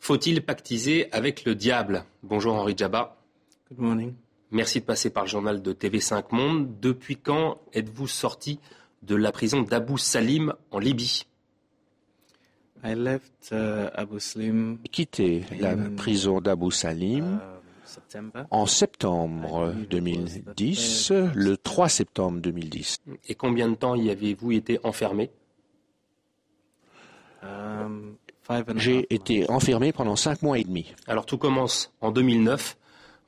Faut-il pactiser avec le diable? Bonjour Henri Djaba. Good morning. Merci de passer par le journal de TV5 Monde. Depuis quand êtes-vous sorti de la prison d'Abu Salim en Libye? I left Abu Salim. Quitté la prison d'Abu Salim en septembre 2010, le 3 septembre 2010. Et combien de temps y avez-vous été enfermé? J'ai été enfermé pendant 5 mois et demi. Alors tout commence en 2009.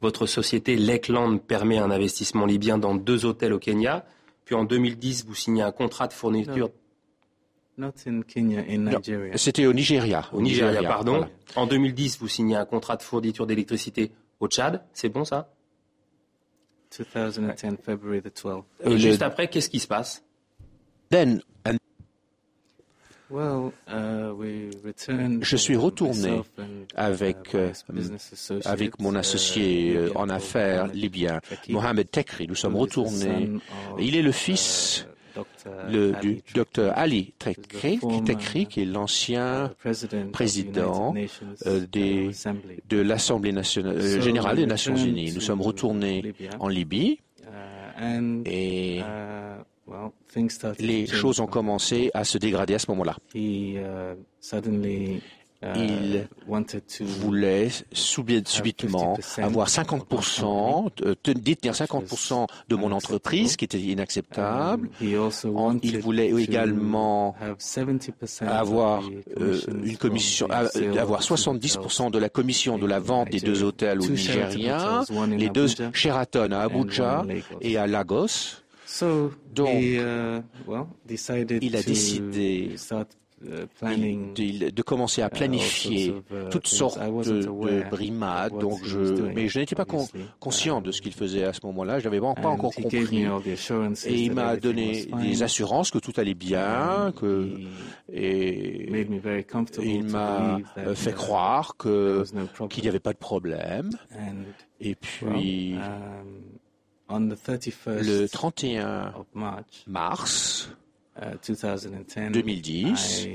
Votre société Lakeland permet un investissement libyen dans 2 hôtels au Kenya. Puis en 2010, vous signez un contrat de fourniture. Not in Kenya, in Nigeria. C'était au Nigeria. Au Nigeria, pardon. Voilà. En 2010, vous signez un contrat de fourniture d'électricité au Tchad. C'est bon ça? 2010, February the 12th. Et juste après, qu'est-ce qui se passe? Je suis retourné avec mon associé en affaires libyen, Mohamed Tekri. Nous sommes retournés. Il est le fils du docteur Ali Tekri, qui est l'ancien président de l'Assemblée générale des Nations Unies. Nous sommes retournés en Libye et les choses ont commencé à se dégrader à ce moment-là. Il voulait subitement avoir 50%, détenir 50% de mon entreprise, qui était inacceptable. Il voulait également avoir une commission, avoir 70% de la commission de la vente des 2 hôtels au Nigeria, les 2 Sheraton à Abuja et à Lagos. Donc, il a décidé de commencer à planifier toutes sortes de brimades. Mais je n'étais pas conscient de ce qu'il faisait à ce moment-là. Je n'avais pas encore compris. Et il m'a donné des assurances que tout allait bien, et il m'a fait croire qu'il n'y avait pas de problème. Et puis, le 31 mars 2010,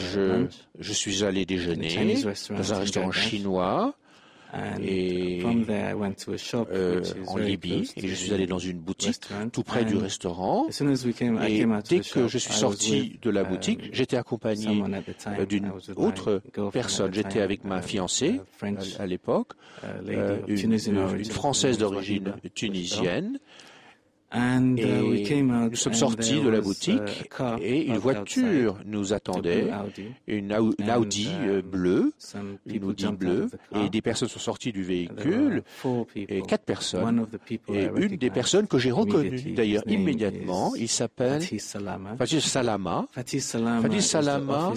je suis allé déjeuner dans un restaurant chinois en Libye, et je suis allé dans une boutique tout près du restaurant. Et dès que je suis sorti de la boutique, j'étais accompagné d'une autre personne. J'étais avec ma fiancée à l'époque, une Française d'origine tunisienne. Et nous sommes sortis de la boutique et une voiture nous attendait, une Audi bleue, une Audi bleue, et des personnes sont sorties du véhicule, et 4 personnes, et une des personnes que j'ai reconnue d'ailleurs immédiatement, il s'appelle Fatih Salama. Fatih Salama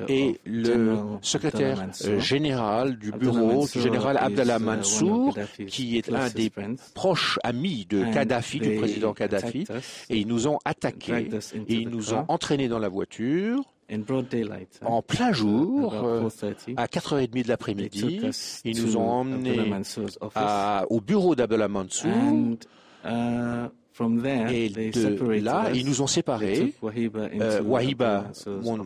est le secrétaire général du bureau du général Abdallah Mansour, qui est un des proches amis de Kadhafi, du président Kadhafi, et ils nous ont attaqués et ils nous ont entraînés dans la voiture en plein jour, à 4h30 de l'après-midi. Ils nous ont emmenés au bureau d'Abdallah Mansour. Et de là, ils nous ont séparés. Wahiba,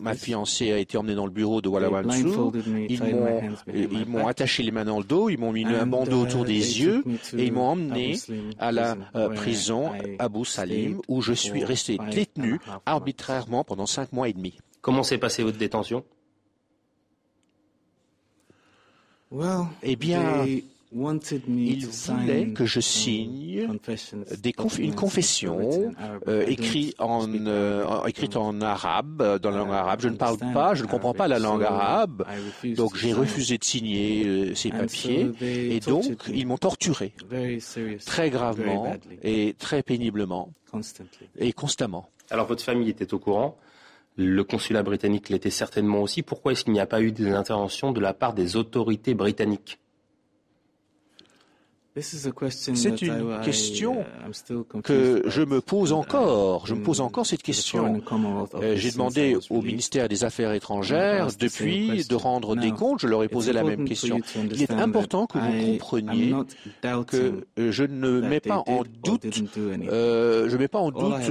ma fiancée, a été emmenée dans le bureau de Abdallah Mansour. Ils m'ont attaché les mains dans le dos, ils m'ont mis un bandeau autour des yeux et ils m'ont emmené à la prison Abu Salim, où je suis resté détenu arbitrairement pendant 5 mois et demi. Comment s'est passée votre détention? Eh bien, il voulait que je signe une confession écrite en arabe, dans la langue arabe. Je ne parle pas, je ne comprends pas la langue arabe, donc j'ai refusé de signer ces papiers, et donc ils m'ont torturé très gravement et très péniblement et constamment. Alors votre famille était au courant, le consulat britannique l'était certainement aussi. Pourquoi est-ce qu'il n'y a pas eu d'intervention de la part des autorités britanniques? C'est une question que je me pose encore. Je me pose encore cette question. J'ai demandé au ministère des Affaires étrangères depuis de rendre des comptes. Je leur ai posé la même question. Il est important que vous compreniez que je ne mets pas en doute,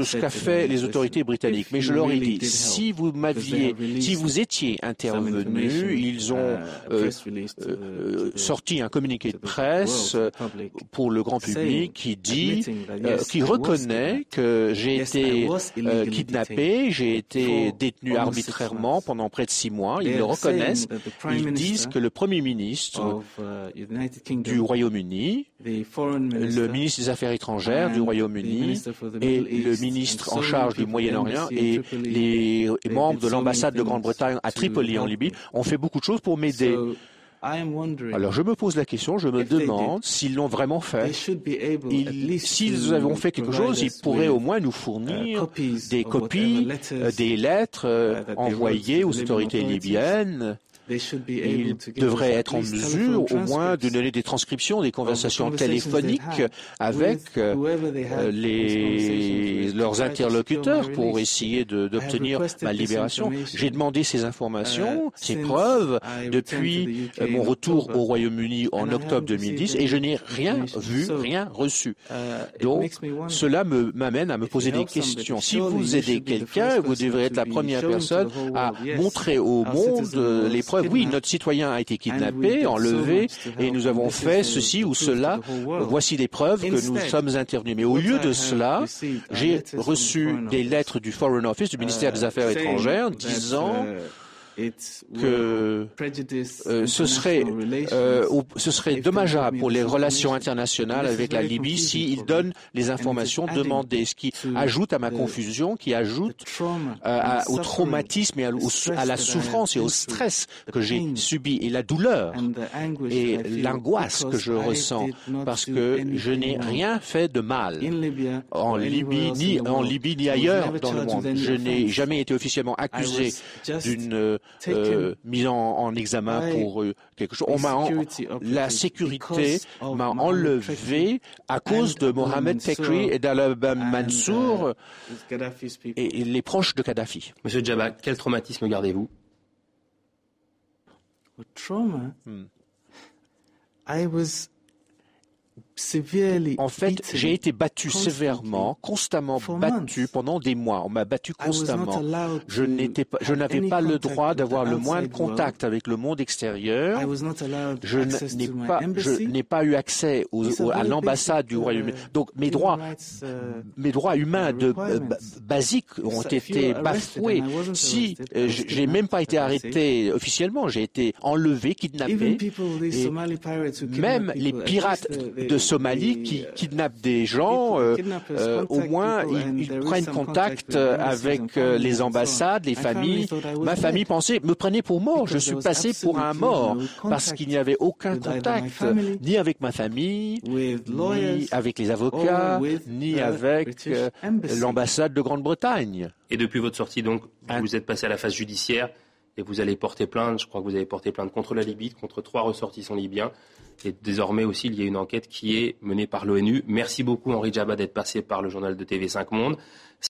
ce qu'a fait les autorités britanniques. Mais je leur ai dit, si vous étiez intervenu, ils ont sorti un communiqué de presse pour le grand public qui reconnaît que j'ai été kidnappé, j'ai été détenu arbitrairement pendant près de 6 mois. Ils le reconnaissent. Ils disent que le Premier ministre du Royaume-Uni, le ministre des Affaires étrangères du Royaume-Uni et le ministre en charge du Moyen-Orient et les membres de l'ambassade de Grande-Bretagne à Tripoli en Libye ont fait beaucoup de choses pour m'aider. Alors je me pose la question, je me demande s'ils l'ont vraiment fait. S'ils avaient fait quelque chose, ils pourraient au moins nous fournir des copies des lettres envoyées aux autorités libyennes. Ils devraient être en mesure au moins de donner des transcriptions des conversations téléphoniques avec leurs interlocuteurs pour essayer d'obtenir ma libération. J'ai demandé ces informations, ces preuves depuis mon retour au Royaume-Uni en octobre 2010 et je n'ai rien vu, rien reçu. Donc cela m'amène à me poser des questions. Si vous aidez quelqu'un, vous devrez être la première personne à montrer au monde les preuves. Oui, notre citoyen a été kidnappé, enlevé, et nous avons fait ceci ou cela. Voici les preuves que nous sommes intervenus. Mais au lieu de cela, j'ai reçu des lettres du Foreign Office, du ministère des Affaires étrangères, disant que ce serait dommageable pour les relations internationales avec la Libye s'ils donnent les informations demandées, ce qui ajoute à ma confusion, qui ajoute au traumatisme et à la souffrance et au stress que j'ai subi et la douleur et l'angoisse que je ressens parce que je n'ai rien fait de mal en Libye ni ailleurs dans le monde. Je n'ai jamais été officiellement accusé d'une mis en examen pour quelque chose. La sécurité m'a enlevé à cause de Mohamed Tekri et d'Al-Abba Mansour et les proches de Kadhafi. Monsieur Djaba, quel traumatisme gardez-vous? En fait, j'ai été battu sévèrement, constamment battu pendant des mois. On m'a battu constamment. Je n'avais pas le droit d'avoir le moindre contact avec le monde extérieur. Je n'ai pas eu accès à l'ambassade du Royaume-Uni. Donc mes droits humains basiques ont été bafoués. Si j'ai même pas été arrêté officiellement, j'ai été enlevé, kidnappé. Et même les pirates de Somalie qui kidnappent des gens, au moins ils prennent contact avec les ambassades, les familles. Ma famille me prenait pour mort. Je suis passé pour un mort parce qu'il n'y avait aucun contact, ni avec ma famille, ni avec les avocats, ni avec l'ambassade de Grande-Bretagne. Et depuis votre sortie, donc, vous êtes passé à la phase judiciaire et vous allez porter plainte. Je crois que vous avez porté plainte contre la Libye, contre 3 ressortissants libyens. Et désormais aussi, il y a une enquête qui est menée par l'ONU. Merci beaucoup, Henri Djaba, d'être passé par le journal de TV5 Monde.